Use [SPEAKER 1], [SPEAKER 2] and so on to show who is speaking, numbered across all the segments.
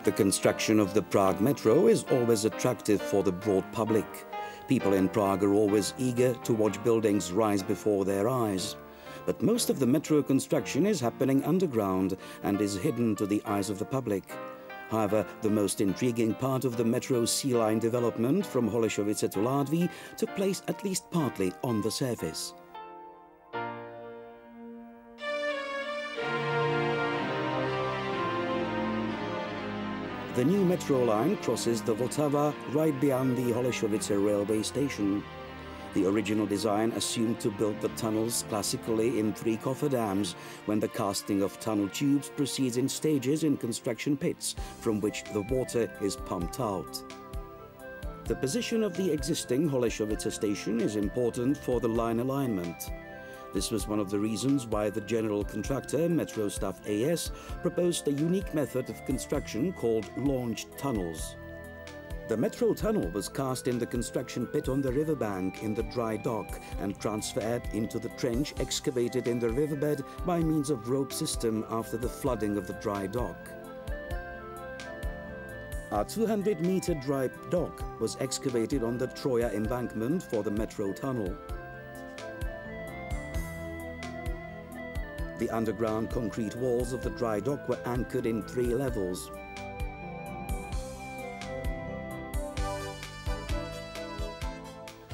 [SPEAKER 1] The construction of the Prague Metro is always attractive for the broad public. People in Prague are always eager to watch buildings rise before their eyes. But most of the metro construction is happening underground and is hidden to the eyes of the public. However, the most intriguing part of the metro Sea Line development from Holešovice to Ládví took place at least partly on the surface. The new metro line crosses the Vltava right beyond the Holešovice railway station. The original design assumed to build the tunnels classically in 3 cofferdams, when the casting of tunnel tubes proceeds in stages in construction pits, from which the water is pumped out. The position of the existing Holešovice station is important for the line alignment. This was one of the reasons why the general contractor, Metrostav AS, proposed a unique method of construction called launched tunnels. The metro tunnel was cast in the construction pit on the riverbank in the dry dock and transferred into the trench excavated in the riverbed by means of rope system after the flooding of the dry dock. A 200-meter dry dock was excavated on the Troja embankment for the metro tunnel. The underground concrete walls of the dry dock were anchored in 3 levels.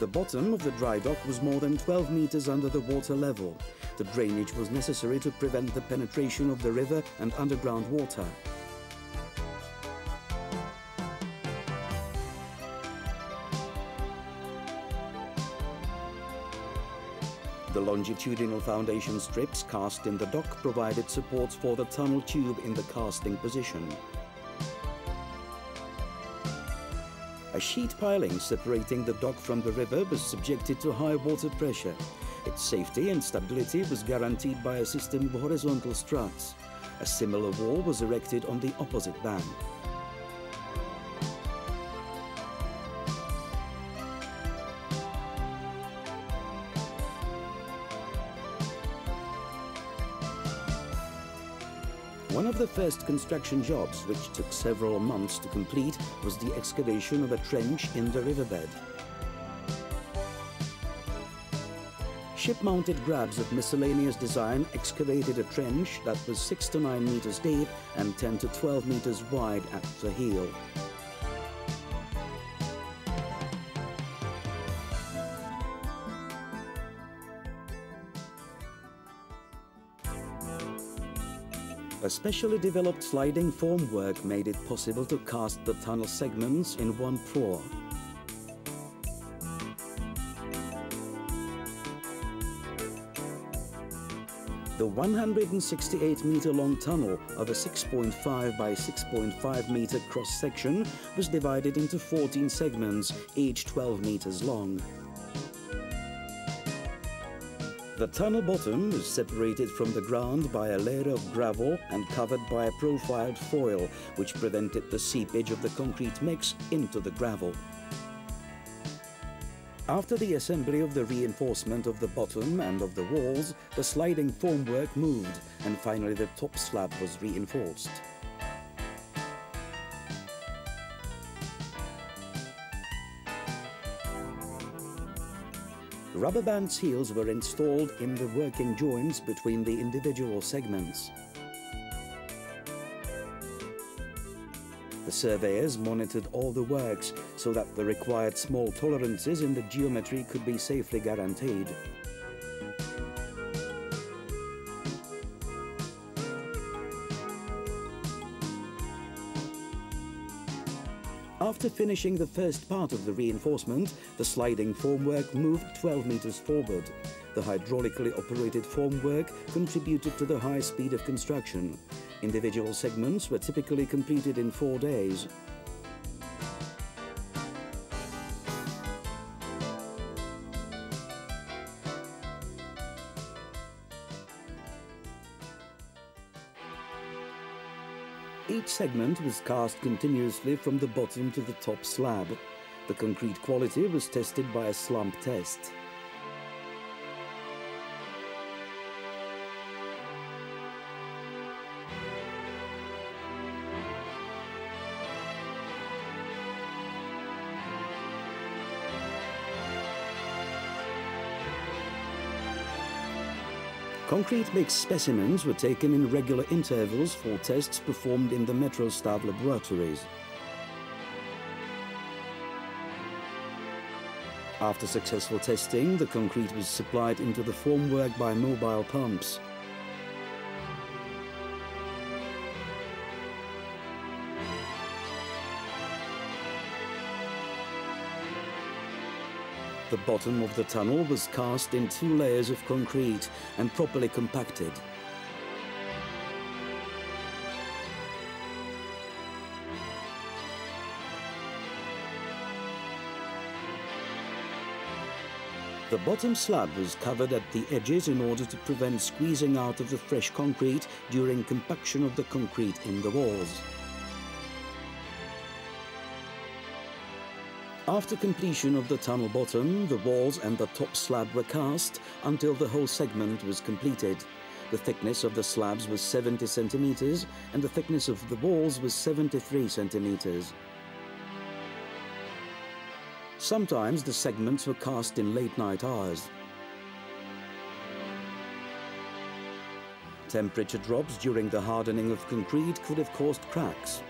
[SPEAKER 1] The bottom of the dry dock was more than 12 meters under the water level. The drainage was necessary to prevent the penetration of the river and underground water. The longitudinal foundation strips cast in the dock provided supports for the tunnel tube in the casting position. A sheet piling separating the dock from the river was subjected to high water pressure. Its safety and stability was guaranteed by a system of horizontal struts. A similar wall was erected on the opposite bank. One of the first construction jobs, which took several months to complete, was the excavation of a trench in the riverbed. Ship-mounted grabs of miscellaneous design excavated a trench that was 6 to 9 meters deep and 10 to 12 meters wide at the heel. A specially developed sliding formwork made it possible to cast the tunnel segments in one pour. The 168-meter-long tunnel of a 6.5 by 6.5 meter cross-section was divided into 14 segments, each 12 meters long. The tunnel bottom was separated from the ground by a layer of gravel and covered by a profiled foil, which prevented the seepage of the concrete mix into the gravel. After the assembly of the reinforcement of the bottom and of the walls, the sliding formwork moved, and finally the top slab was reinforced. Rubber band seals were installed in the working joints between the individual segments. The surveyors monitored all the works so that the required small tolerances in the geometry could be safely guaranteed. After finishing the first part of the reinforcement, the sliding formwork moved 12 meters forward. The hydraulically operated formwork contributed to the high speed of construction. Individual segments were typically completed in 4 days. Each segment was cast continuously from the bottom to the top slab. The concrete quality was tested by a slump test. Concrete mix specimens were taken in regular intervals for tests performed in the Metrostav laboratories. After successful testing, the concrete was supplied into the formwork by mobile pumps. The bottom of the tunnel was cast in 2 layers of concrete and properly compacted. The bottom slab was covered at the edges in order to prevent squeezing out of the fresh concrete during compaction of the concrete in the walls. After completion of the tunnel bottom, the walls and the top slab were cast until the whole segment was completed. The thickness of the slabs was 70 centimeters and the thickness of the walls was 73 centimeters. Sometimes the segments were cast in late-night hours. Temperature drops during the hardening of concrete could have caused cracks.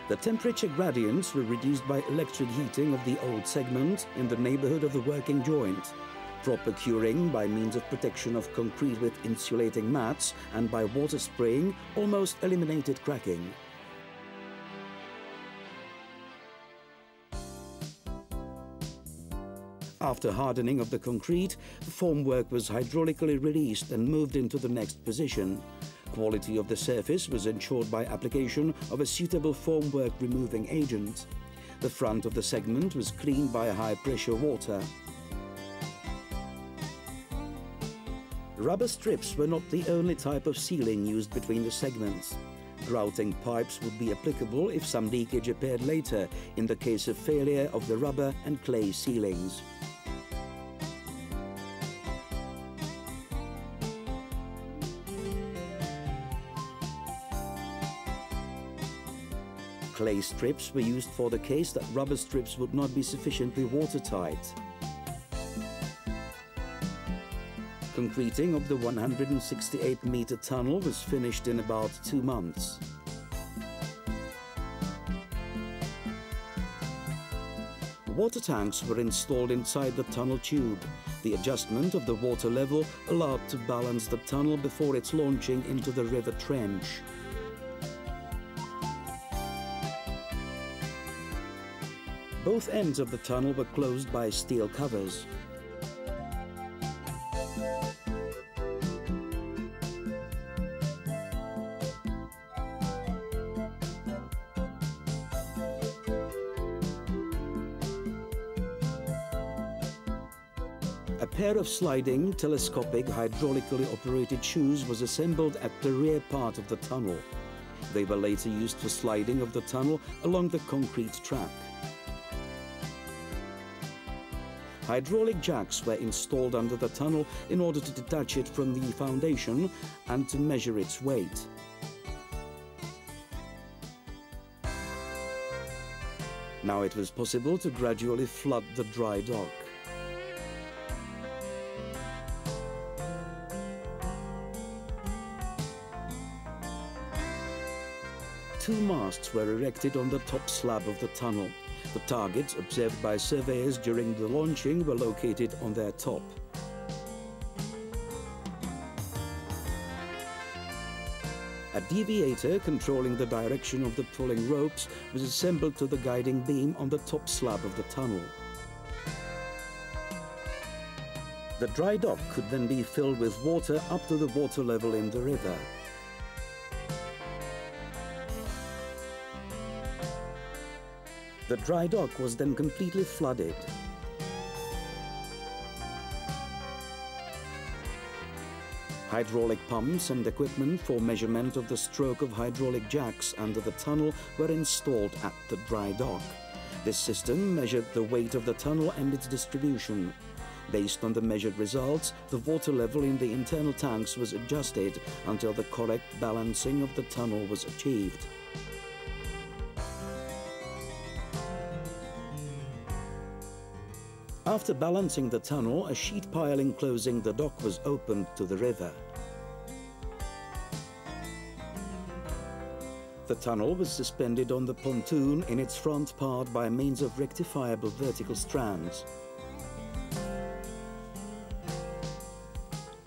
[SPEAKER 1] The temperature gradients were reduced by electric heating of the old segment in the neighborhood of the working joint. Proper curing by means of protection of concrete with insulating mats and by water spraying almost eliminated cracking. After hardening of the concrete, the formwork was hydraulically released and moved into the next position. Quality of the surface was ensured by application of a suitable formwork removing agent. The front of the segment was cleaned by high-pressure water. Rubber strips were not the only type of sealing used between the segments. Grouting pipes would be applicable if some leakage appeared later in the case of failure of the rubber and clay sealings. Clay strips were used for the case that rubber strips would not be sufficiently watertight. Concreting of the 168-meter tunnel was finished in about 2 months. Water tanks were installed inside the tunnel tube. The adjustment of the water level allowed to balance the tunnel before its launching into the river trench. Both ends of the tunnel were closed by steel covers. A pair of sliding, telescopic, hydraulically operated shoes was assembled at the rear part of the tunnel. They were later used for sliding of the tunnel along the concrete track. Hydraulic jacks were installed under the tunnel in order to detach it from the foundation and to measure its weight. Now it was possible to gradually flood the dry dock. Two masts were erected on the top slab of the tunnel. The targets observed by surveyors during the launching were located on their top. A deviator controlling the direction of the pulling ropes was assembled to the guiding beam on the top slab of the tunnel. The dry dock could then be filled with water up to the water level in the river. The dry dock was then completely flooded. Hydraulic pumps and equipment for measurement of the stroke of hydraulic jacks under the tunnel were installed at the dry dock. This system measured the weight of the tunnel and its distribution. Based on the measured results, the water level in the internal tanks was adjusted until the correct balancing of the tunnel was achieved. After balancing the tunnel, a sheet pile enclosing the dock was opened to the river. The tunnel was suspended on the pontoon in its front part by means of rectifiable vertical strands.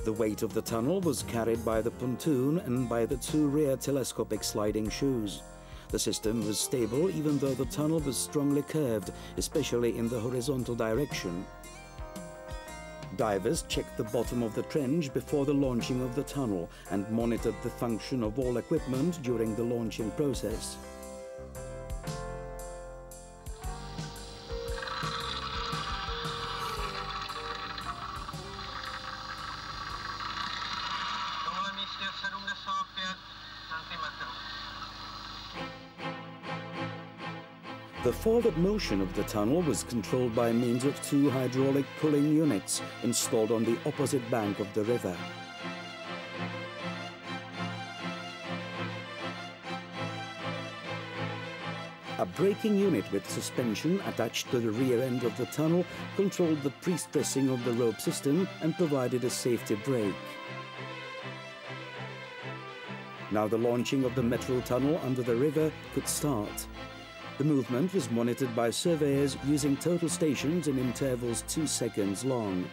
[SPEAKER 1] The weight of the tunnel was carried by the pontoon and by the two rear telescopic sliding shoes. The system was stable even though the tunnel was strongly curved, especially in the horizontal direction. Divers checked the bottom of the trench before the launching of the tunnel and monitored the function of all equipment during the launching process. The forward motion of the tunnel was controlled by means of two hydraulic pulling units installed on the opposite bank of the river. A braking unit with suspension attached to the rear end of the tunnel controlled the pre-stressing of the rope system and provided a safety brake. Now the launching of the metro tunnel under the river could start. The movement was monitored by surveyors using total stations in intervals 2 seconds long.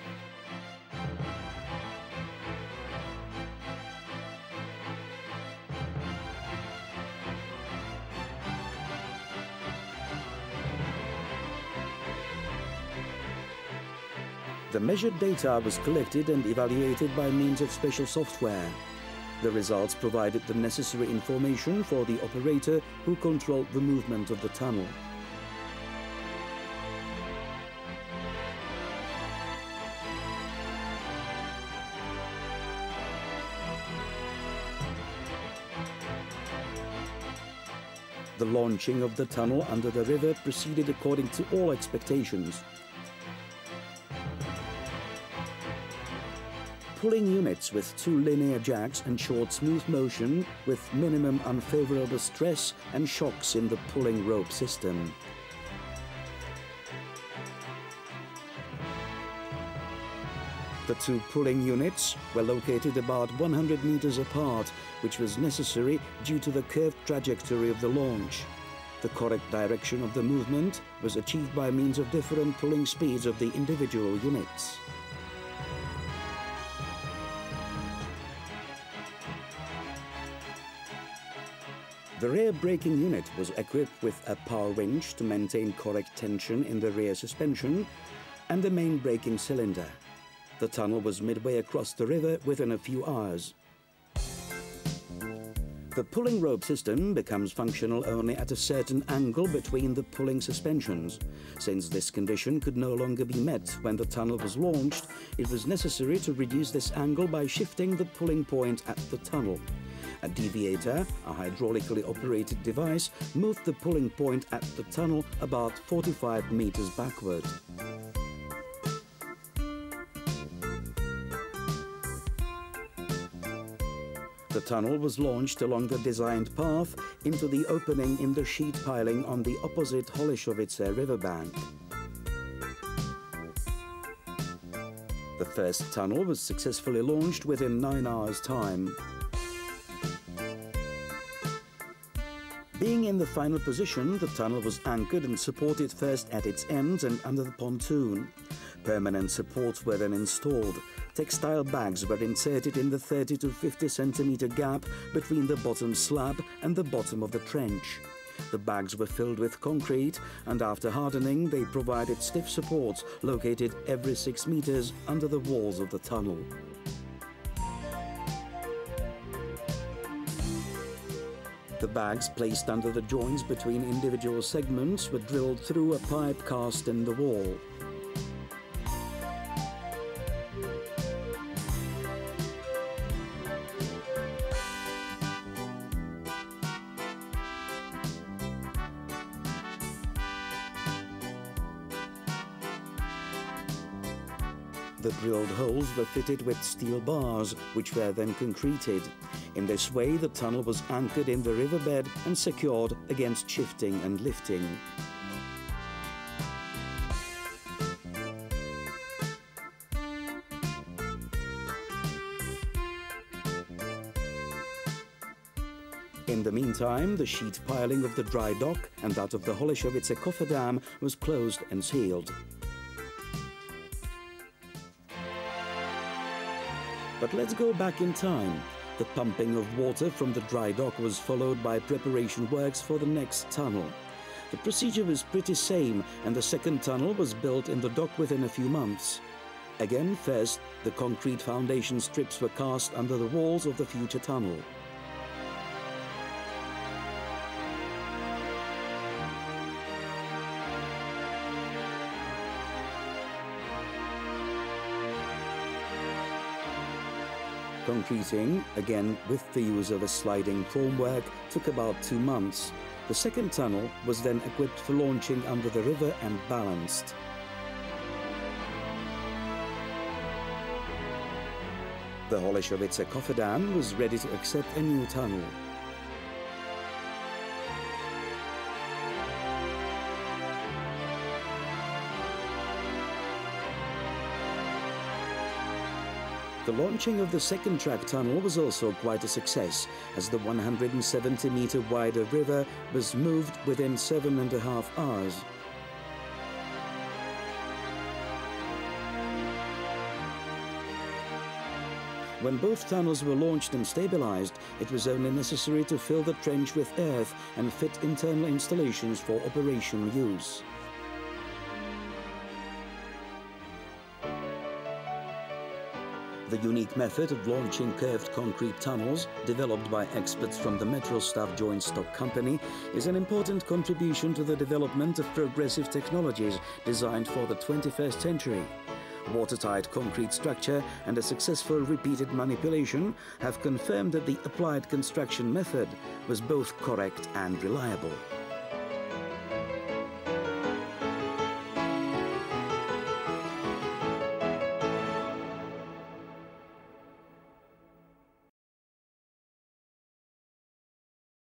[SPEAKER 1] The measured data was collected and evaluated by means of special software. The results provided the necessary information for the operator who controlled the movement of the tunnel. The launching of the tunnel under the river proceeded according to all expectations. Pulling units with two linear jacks ensured smooth motion with minimum unfavorable stress and shocks in the pulling rope system. The two pulling units were located about 100 meters apart, which was necessary due to the curved trajectory of the launch. The correct direction of the movement was achieved by means of different pulling speeds of the individual units. The rear braking unit was equipped with a power winch to maintain correct tension in the rear suspension and the main braking cylinder. The tunnel was midway across the river within a few hours. The pulling rope system becomes functional only at a certain angle between the pulling suspensions. Since this condition could no longer be met when the tunnel was launched, it was necessary to reduce this angle by shifting the pulling point at the tunnel. A deviator, a hydraulically operated device, moved the pulling point at the tunnel about 45 meters backward. The tunnel was launched along the designed path into the opening in the sheet piling on the opposite Holešovice riverbank. The first tunnel was successfully launched within 9 hours' time. Being in the final position, the tunnel was anchored and supported first at its ends and under the pontoon. Permanent supports were then installed. Textile bags were inserted in the 30 to 50 centimeter gap between the bottom slab and the bottom of the trench. The bags were filled with concrete, and after hardening, they provided stiff supports located every 6 meters under the walls of the tunnel. The bags placed under the joints between individual segments were drilled through a pipe cast in the wall. The drilled holes were fitted with steel bars, which were then concreted. In this way, the tunnel was anchored in the riverbed and secured against shifting and lifting. In the meantime, the sheet piling of the dry dock and that of the Holešovice cofferdam was closed and sealed. But let's go back in time. The pumping of water from the dry dock was followed by preparation works for the next tunnel. The procedure was pretty same, and the second tunnel was built in the dock within a few months. Again, first, the concrete foundation strips were cast under the walls of the future tunnel. Concreting, again with the use of a sliding formwork, took about 2 months. The second tunnel was then equipped for launching under the river and balanced. The Holešovice cofferdam was ready to accept a new tunnel. The launching of the second track tunnel was also quite a success, as the 170-meter wider river was moved within 7.5 hours. When both tunnels were launched and stabilized, it was only necessary to fill the trench with earth and fit internal installations for operational use. The unique method of launching curved concrete tunnels, developed by experts from the Metrostav Joint Stock Company, is an important contribution to the development of progressive technologies designed for the 21st century. Watertight concrete structure and a successful repeated manipulation have confirmed that the applied construction method was both correct and reliable.